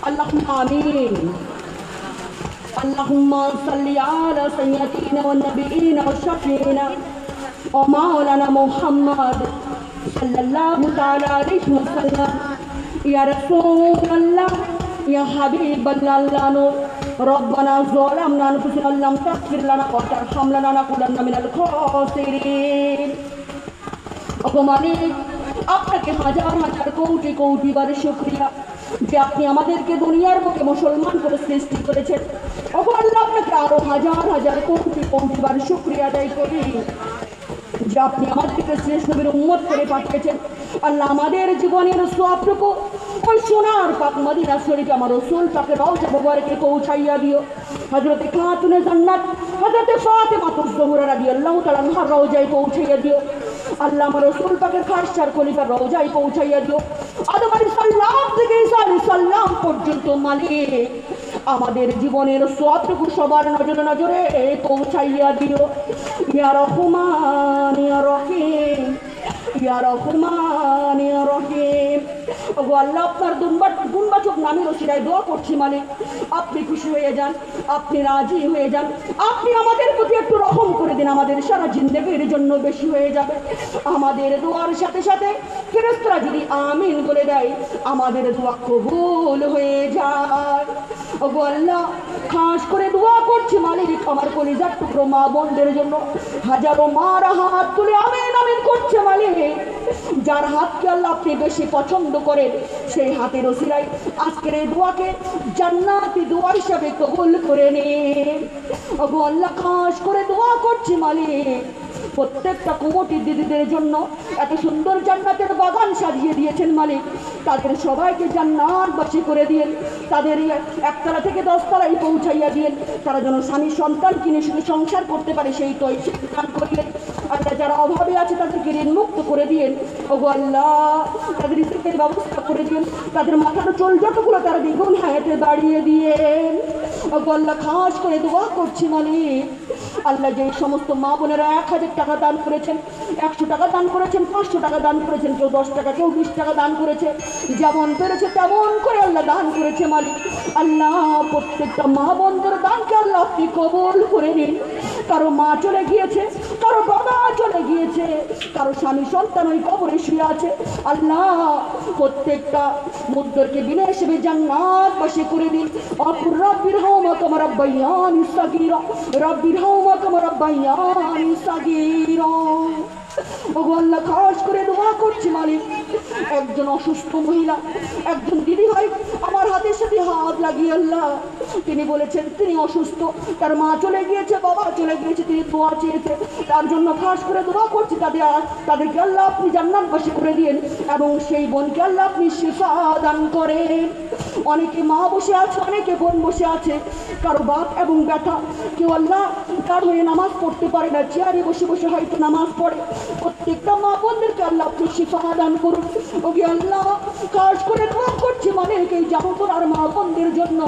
अल्लाहुम्मा आमीन। अल्लाहुम्मा सल्ली अला सय्यदीना व नबीना व शफीना व मौलाना मुहम्मद सल्लल्लाहु तआला अलैहि वसल्लम। या रसूल अल्लाह या हबीब अल्लाह नूर रब्बाना ज़लमना अनफुसना लम तगफिर लना व तरहमना लनकुनन्ना मिनल खासिरीन। ओगो मालिक, আপনাকে হাজার হাজার কোটি কোটি বার শুকরিয়া যে আপনি আমাদেরকে দুনিয়ার বুকে মুসলমান করে সৃষ্টি করেছেন। ওগো আল্লাহ, আপনাকে আরো হাজার হাজার কোটি কোটি বার শুকরিয়া আদায় করি যে আপনি আমাদেরকে শ্রেষ্ঠ নবীর উম্মত করে পাঠিয়েছেন। আল্লাহ, আমাদের জীবনের সবটুকু ওই সোনার পাক মদিনা শরীফে আমার রাসূল পাকের রওজা মুবারকে পৌঁছাইয়া দিও। হযরত খাতুনে জান্নাত হযরত ফাতেমাতুজ জোহরা রাদিয়াল্লাহু তাআলা আনহার রওজায় পৌঁছাইয়া দিও। আল্লাহ, আমার রাসূল পাকের খাসচার খলিফার রওজায় পৌঁছাইয়া দিও। আদম আলাইহিস সালাম থেকে ঈসা আলাইহিস সালাম পর্যন্ত মালিক আমাদের জীবনের সবটুকু সবার নজরে নজরে পৌঁছাইয়া দিও। ইয়া রহমান ইয়া রহিম, ইয়া রহমান ইয়া রহিম। ওগো আল্লাহ, আপনার গুণবাচক নামের ওসিলায় দোয়া করছি মালিক, আপনি খুশি হয়ে যান, আপনি রাজি হয়ে যান, আপনি আমাদের প্রতি একটু রহম করে দিন। আমাদের সারা জিন্দেগির জন্য বেশি হয়ে যাবে। আমাদের দোয়ার সাথে সাথে ফেরেশতারা যদি আমিন বলে দেয়, আমাদের দোয়া কবুল হয়ে যায়। ওগো আল্লাহ, খাস করে দোয়া করছি মালিক আমার কলিজার টুকরো মা বোনদের জন্য। হাজারো মারা হাত তুলে আমিন আমিন করছে মালিক। যার হাতকে আল্লাহ আপনি বেশি পছন্দ করেন সেই হাতের ওসিলায় আজকের এই দোয়াকে জান্নাতি দোয়া হিসাবে কবুল করে নিন। ওগো আল্লাহ, খাস করে দোয়া করছি মালিক প্রত্যেকটা কুমটি দিদিদের জন্য এত সুন্দর জান্নাতের বাগান সাজিয়ে দিয়েছেন মালিক, তাদের সবাইকে জান্নাতবাসী করে দিয়েন। তাদের একতলা থেকে 10 তলায় পৌঁছাইয়া দিয়েন। তারা যেন স্বামী সন্তান কিনে শুধু সংসার করতে পারে সেই তৌফিক দান করিলেন। আল্লাহ, যারা অভাবে আছে তাদেরকে ঋণ মুক্ত করে দিয়েন। ওগো আল্লাহ, তাদের রিজিকের ব্যবস্থা করে দিয়েন। তাদের মাথার চুল যতগুলো তারা দ্বিগুণ হায়াতে বাড়িয়ে দিয়েন। ওগো আল্লাহ, খাস করে দোয়া করছি মালিক আল্লাহ, যে সমস্ত মা বোনেরা 1000 টাকা দান করেছেন, 100 টাকা দান করেছেন, 500 টাকা দান করেছেন, কেউ 10 টাকা, কেউ 20 টাকা দান করেছে, যেমন পেরেছে তেমন করে আল্লাহ দান করেছে মালিক। আল্লাহ, প্রত্যেকটা মা বোনদের দানকে আল্লাহ আপনি কবুল করে নিন। কারো মা চলে গিয়েছে, কারো বাবা চলে গিয়েছে, কারো স্বামী সন্তান ওই কবরে শুয়ে আছে। আল্লাহ, প্রত্যেকটা মুদ্দরকে বিনা হিসেবে জান্নাতবাসী করে দিন। আকুর রাব্বির হাওমা কামা রাব্বায়ানি সাগীরা, রাব্বির হাওমা কামা রাব্বায়ানি সাগীরা। ওগো আল্লাহ, খাস করে দোয়া করছি মালিক একজন অসুস্থ মহিলা, একজন দিদি ভাই আমার হাতের সাথে হাত লাগিয়ে আল্লাহ তিনি বলেছেন তিনি অসুস্থ, তার মা চলে গিয়েছে, বাবা চলে গিয়েছে, তিনি দোয়া চেয়েছে, তার জন্য খাস করে দোয়া করছি তাদেরকে আল্লাহ আপনি জান্নাতবাসী করে দিন এবং সেই বোনকে আল্লাহ আপনি শিফা দান করেন। অনেকে মা বসে আছে, অনেকে বোন বসে আছে, কারো বাপ এবং ব্যথা, কেউ আল্লাহ তার হয়ে নামাজ পড়তে পারে না, চেয়ারে বসে বসে হয়তো নামাজ পড়ে। প্রত্যেকটা মা বোনদেরকে আল্লাহ আপনি শিফা দান করুন। ওকে আল্লাহ, খাস করে দোয়া করছি মানে এই জামাপুর আর মা বোনদের জন্য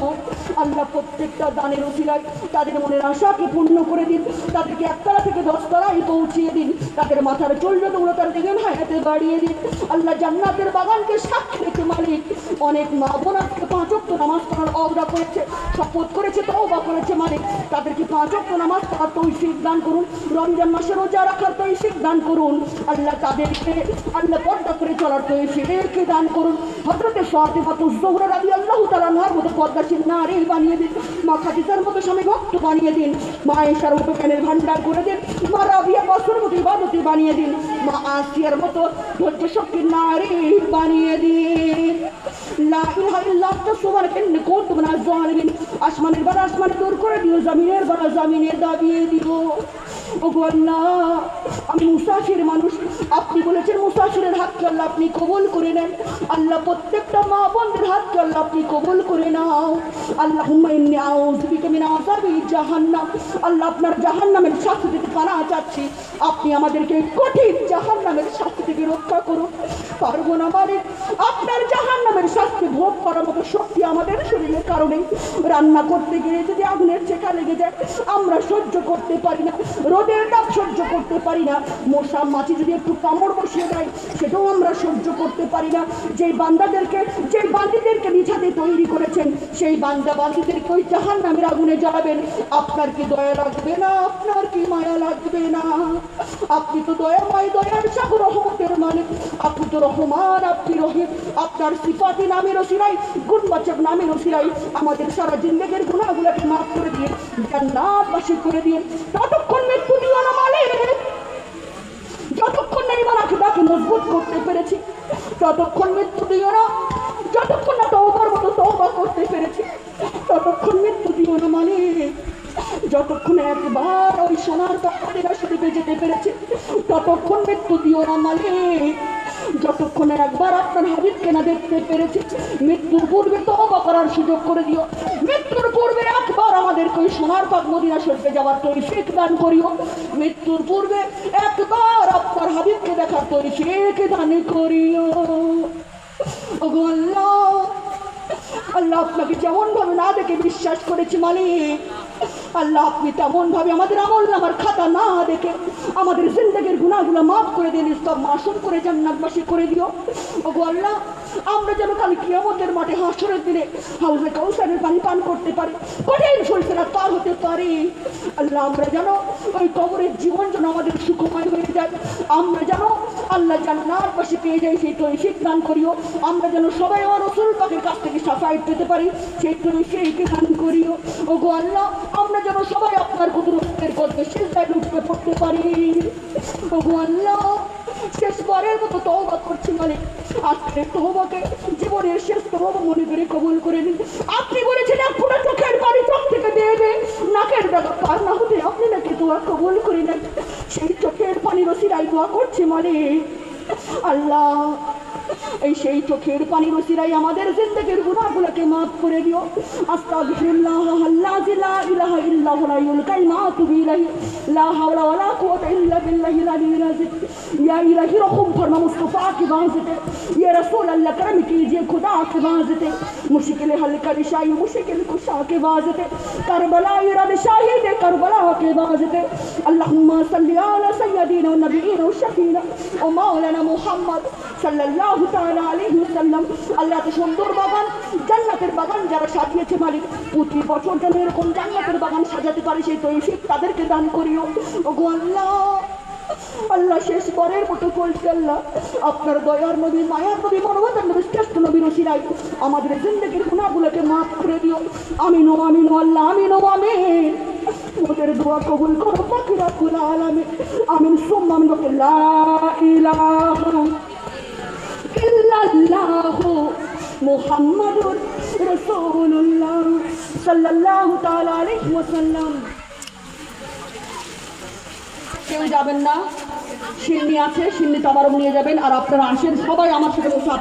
আল্লাহ প্রত্যেকটা দানের ওসিলায় তাদের মনের আশাকে পূর্ণ করে দিন। তাদেরকে একতলা থেকে 10 তলায় পৌঁছিয়ে দিন। তাদের মাথার চুল যতগুলো তার দিকে হায়াতে বাড়িয়ে দিন। আল্লাহ, জান্নাতের বাগানকে সাক্ষী রেখে মালিক অনেক মা বোন আজকে 5 ওয়াক্ত নামাজ পড়ার ওয়াদা করেছে, শপথ করেছে, তওবা করেছে মালিক, তাদেরকে 5 ওয়াক্ত নামাজ পড়ার তৌফিক দান করুন। রমজান মাসে রোজা রাখার তৌফিক দান করুন। আল্লাহ, তাদেরকে আল্লাহ পর্দা করে চলার তৌফিক দান করুন। হযরত ফাতেমাতুজ জোহরা রাদিয়াল্লাহু তাআলা আনহার মতো পর্দাশীল নারী বানিয়ে দিন। মা খাদিজার মতো স্বামী ভক্ত বানিয়ে দিন। মা আয়েশার মতো জ্ঞানের ভান্ডার করে দিন। মা রাবিয়া বসর মতো ইবাদতি বানিয়ে দিন। মা আসিয়ার মতো ধৈর্য শক্তির নারী বানিয়ে দিন। লা ইলাহা ইল্লা আনতা সুবহানাকা ইন্নী কুনতু মিনাজ জালিমিন। আসমানের বাড়া আসমান দূর করে দিও, জমিনের বাড়া জমিনে দাবিয়ে দিও। ওগো আল্লাহ, আমি মুসাফির মানুষ, আপনি বলেছেন মুসাফিরের হাতকে আল্লাহ আপনি কবুল করে নেন। আল্লাহ, প্রত্যেকটা মা বোনদের হাতকে আল্লাহ আপনি কবুল করে নাও। আল্লাহুম্মা ইন্নী আউযু বিকা মিন আযাবি জাহান্নাম। আল্লাহ, আপনার জাহান্নামের শাস্তি থেকে পানা চাচ্ছি, আপনি আমাদেরকে কঠিন জাহান্নামের শাস্তি থেকে রক্ষা করুন। পারবো না মালিক, আপনার জাহান্নামের শাস্তি ভোগ করার মতো শক্তি আমাদের শরীরের কারণে রান্না করতে গিয়ে যদি আগুনের চেখা লেগে যায় আমরা সহ্য করতে পারি না, রোদের তাপ সহ্য করতে পারি না, মশা মাছি যদি একটু কামড় বসিয়ে দেয় সেটাও আমরা সহ্য করতে পারি না। যেই বান্দাদেরকে নিজাতে তৈরি করেছেন, সেই বান্দাদেরকে ওই জাহান্নামের আগুনে জ্বালাবেন। আপনার কি দয়া লাগবে না? আপনার কি মায়া লাগবে না? আপনি তো দয়াময়, দয়ার সাগর, রহমতের মালিক। আপনি তো রহমান, আপনি রহিম। আপনার সিফাতি নামের ওসিলাই, গুণবাচক নামের ওসিলাই আমাদের সারা জিন্দেগির গুনাহগুলোকে মাফ করে দিয়ে জান্নাতবাসী করে দিয়ে ততক্ষণ মৃত্যু দিও না মালিক। যতক্ষণ না ইমান আকীদাকে মজবুত করতে পেরেছি, ততক্ষণ মৃত্যু দিও না। যতক্ষণ না তওবার মতো তওবা করতে পেরেছি, ততক্ষণ মৃত্যু দিও না মালিক। যতক্ষণ একবার ওই সোনার মদিনা শরীফে যেতে পেরেছি, ততক্ষণ মৃত্যু দিও না মালিক। যতক্ষণ একবার আপনার হাবিবকে না দেখতে পেরেছি, মৃত্যুর পূর্বে তওবা করার সুযোগ করে দিও। মৃত্যুর পূর্বে একবার আমাদেরকে ওই সোনার পাক মদিনা শরীফে যাওয়ার তৌফিক দান করিও। মৃত্যুর পূর্বে একবার আপনার হাবিবকে দেখার তৌফিক দান করিও। ওগো আল্লাহ, আল্লাহ আপনাকে যেমন ভাবে না দেখে বিশ্বাস করেছি মালিক, আল্লাহ আপনি তেমন ভাবে আমাদের আমলনামার খাতা না দেখে আমাদের জিন্দেগির গুনাহগুলো মাফ করে দিন, সব মাসুম করে জান্নাতবাসী করে দিও। ওগো আল্লাহ, আমরা যেন কাল কিয়ামতের মাঠে হাসরের দিনে হাউজে কাউসারের পানি পান করতে পারি, কঠিন সলসলা পার হতে পারি। আল্লাহ, আমরা যেন ওই কবরের জীবন যেন আমাদের সুখময় হয়ে যায়। আমরা যেন আল্লাহ জান্নাতবাসী পেয়ে যাই, সেই তৌফিক দান করিও। আমরা যেন সবাই আমার রাসূল পাকের কাছ থেকে শাফায়াত পেতে পারি, সেই তৌফিক দান করিও। ওগো আল্লাহ, আমরা যেন সবাই আপনার কুদরতের কদমে সিজদায় লুটিয়ে পড়তে পারি। ওগো আল্লাহ, শেষবারের মতো তওবা করছি মালিক, আজকের তওবাকে জীবনের শেষ তওবা মনে করে কবুল করে নিন। আপনি বলেছেন এক ফোঁটা চোখের পানি চোখ থেকে দেবে, নাকের দাগ পার না হতে আপনি নাকি দোয়া কবুল করে নেন। সেই চোখের পানির ওসিলায় দোয়া করছি মালিক। আল্লাহ, এই সেই চোখের পানির ওসিলাই আমাদের জিন্দেগির গুনাহগুলোকে মাফ করে দিও। আস্তাগফিরুল্লাহ আল্লাযী লা ইলাহা ইল্লা হুল হাইয়ুল কাইয়্যুম আতুবু ইলাইহি লা হাওলা ওয়ালা কুওয়াতা ইল্লা বিল্লাহিল আলিয়্যিল আযীম। या इलाही रखूम फरमा मुस्तफ़ा की वाज़ते, ये रसूल अल्लाह करम कीजिए खुदा की वाज़ते, मुश्किल हल कर शाही मुश्किल कुशा के वाज़ते, करबला इरद शाहिद करबला के वाज़ते। अल्लाहुम्मा सल्ली अला सय्यदीना व नबीना व शफीना व मौलाना मुहम्मद সাল্লাল্লাহু তাআলা আলাইহি ওয়াসাল্লাম। আল্লাহ তো সুন্দর বাগান, জান্নাতের বাগান যারা সাজিয়েছে মালিক, প্রতি বছর যেন এরকম জান্নাতের বাগান সাজাতে পারে, সেই তৌফিক তাদেরকে দান করিও। ওগো আল্লাহ, আল্লাহ শেষবারের মতো বলছি, আল্লাহ আপনার দয়ার নবী, মায়ার নবী, মনোবতার নবী, শ্রেষ্ঠ নবীর ওসিলায় আমাদের জিন্দেগির গুনাহগুলোকে মাফ করে দিও। আমিন ও আমিন ও আল্লাহ, আমিন ও আমিন। ওদের দোয়া কবুল করো পাক রব্বুল আলামিন। আমিন সুম্মা আমিন। লা ইলাহা ইল্লাল্লাহু মুহাম্মাদুর রাসূলুল্লাহ সাল্লাল্লাহু তাআলা আলাইহি ওয়াসাল্লাম। কেউ যাবেন না, সিন্নি আছে, সিন্নি তো আবারও নিয়ে যাবেন। আর আপনারা আসেন সবাই আমার সাথে বসে